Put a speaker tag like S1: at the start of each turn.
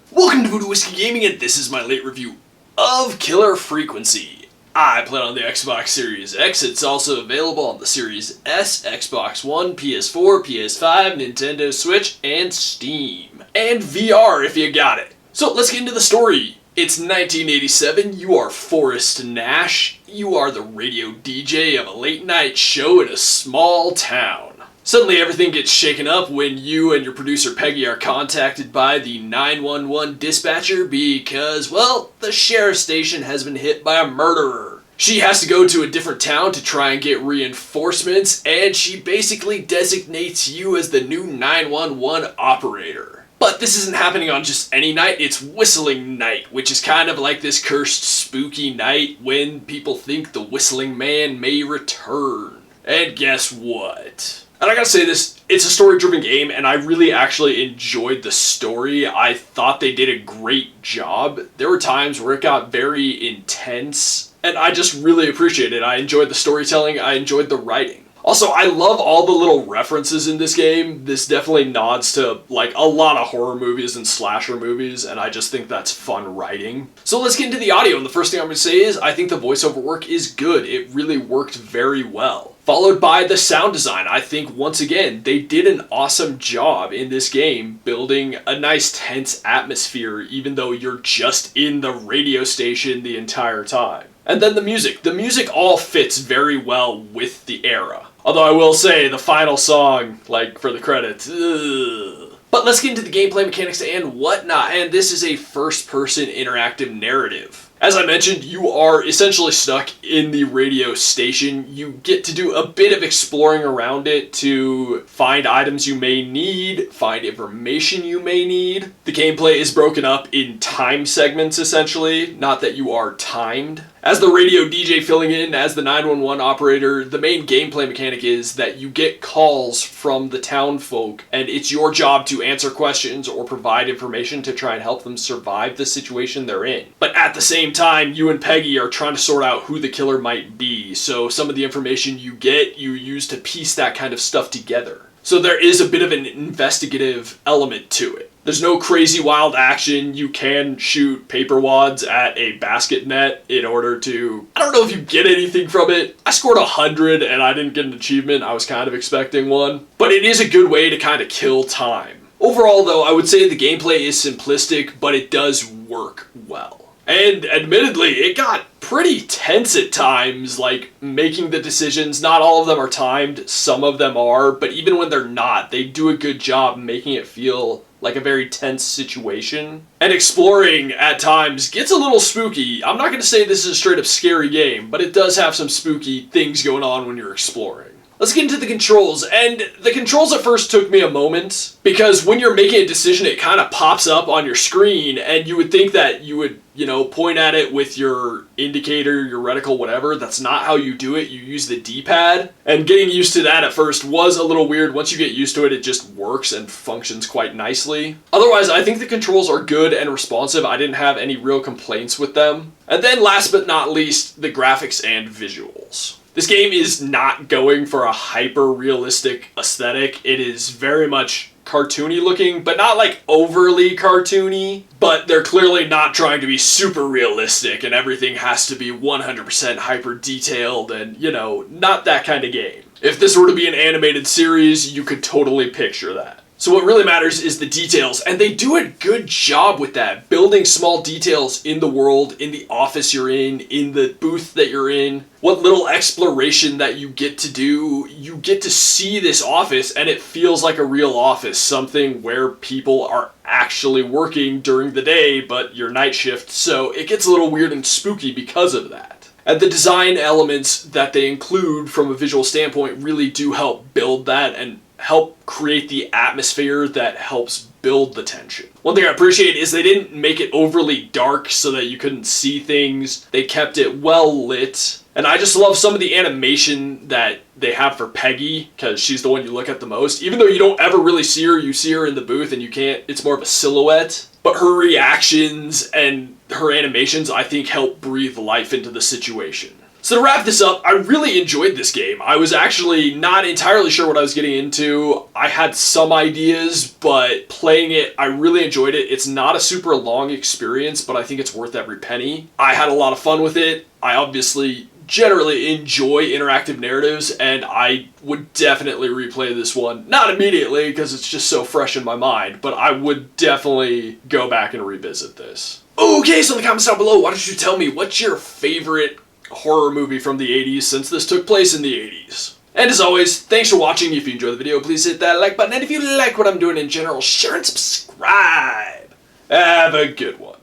S1: Welcome to Voodoo Whiskey Gaming, and this is my late review of Killer Frequency. I play on the Xbox Series X. It's also available on the Series S, Xbox One, PS4, PS5, Nintendo Switch, and Steam. And VR if you got it. So let's get into the story. It's 1987, you are Forrest Nash. You are the radio DJ of a late night show in a small town. Suddenly everything gets shaken up when you and your producer Peggy are contacted by the 911 dispatcher because, well, the sheriff's station has been hit by a murderer. She has to go to a different town to try and get reinforcements, and she basically designates you as the new 911 operator. But this isn't happening on just any night, it's Whistling Night, which is kind of like this cursed spooky night when people think the Whistling Man may return. And guess what? And I gotta say this, it's a story-driven game, and I really actually enjoyed the story. I thought they did a great job. There were times where it got very intense, and I just really appreciated it. I enjoyed the storytelling, I enjoyed the writing. Also, I love all the little references in this game. This definitely nods to, like, a lot of horror movies and slasher movies, and I just think that's fun writing. So let's get into the audio, and the first thing I'm going to say is I think the voiceover work is good. It really worked very well. Followed by the sound design. I think, once again, they did an awesome job in this game building a nice tense atmosphere, even though you're just in the radio station the entire time. And then the music. The music all fits very well with the era. Although I will say, the final song, like, for the credits, ugh. But let's get into the gameplay mechanics and whatnot, and this is a first-person interactive narrative. As I mentioned, you are essentially stuck in the radio station. You get to do a bit of exploring around it to find items you may need, find information you may need. The gameplay is broken up in time segments, essentially, not that you are timed. As the radio DJ filling in as the 911 operator, the main gameplay mechanic is that you get calls from the town folk, and it's your job to answer questions or provide information to try and help them survive the situation they're in. But at the same time, you and Peggy are trying to sort out who the killer might be, so some of the information you get, you use to piece that kind of stuff together. So there is a bit of an investigative element to it. There's no crazy wild action. You can shoot paper wads at a basket net in order to... I don't know if you get anything from it. I scored 100 and I didn't get an achievement. I was kind of expecting one. But it is a good way to kind of kill time. Overall, though, I would say the gameplay is simplistic, but it does work well. And admittedly, it got pretty tense at times, like making the decisions. Not all of them are timed, some of them are, but even when they're not, they do a good job making it feel like a very tense situation. And exploring at times gets a little spooky. I'm not going to say this is a straight up scary game, but it does have some spooky things going on when you're exploring. Let's get into the controls, and the controls at first took me a moment, because when you're making a decision it kind of pops up on your screen, and you would think that you would, point at it with your indicator, your reticle, whatever. That's not how you do it. You use the D-pad, and getting used to that at first was a little weird. Once you get used to it, it just works and functions quite nicely. Otherwise, I think the controls are good and responsive. I didn't have any real complaints with them. And then last but not least, the graphics and visuals. This game is not going for a hyper-realistic aesthetic. It is very much cartoony looking, but not like overly cartoony. But they're clearly not trying to be super realistic and everything has to be 100% hyper-detailed and, not that kind of game. If this were to be an animated series, you could totally picture that. So what really matters is the details, and they do a good job with that, building small details in the world, in the office you're in the booth that you're in. What little exploration that you get to do, you get to see this office and it feels like a real office, something where people are actually working during the day, but your night shift, so it gets a little weird and spooky because of that. And the design elements that they include from a visual standpoint really do help build that and help create the atmosphere that helps build the tension. One thing I appreciate is they didn't make it overly dark so that you couldn't see things. They kept it well lit. And I just love some of the animation that they have for Peggy, because she's the one you look at the most. Even though you don't ever really see her, you see her in the booth and it's more of a silhouette. But her reactions and her animations, I think, help breathe life into the situation. So to wrap this up, I really enjoyed this game. I was actually not entirely sure what I was getting into. I had some ideas, but playing it, I really enjoyed it. It's not a super long experience, but I think it's worth every penny. I had a lot of fun with it. I obviously generally enjoy interactive narratives, and I would definitely replay this one. Not immediately, because it's just so fresh in my mind, but I would definitely go back and revisit this. Okay, so in the comments down below, why don't you tell me what's your favorite horror movie from the 80s, since this took place in the 80s. And as always, thanks for watching. If you enjoyed the video, please hit that like button, and if you like what I'm doing in general, share and subscribe. Have a good one.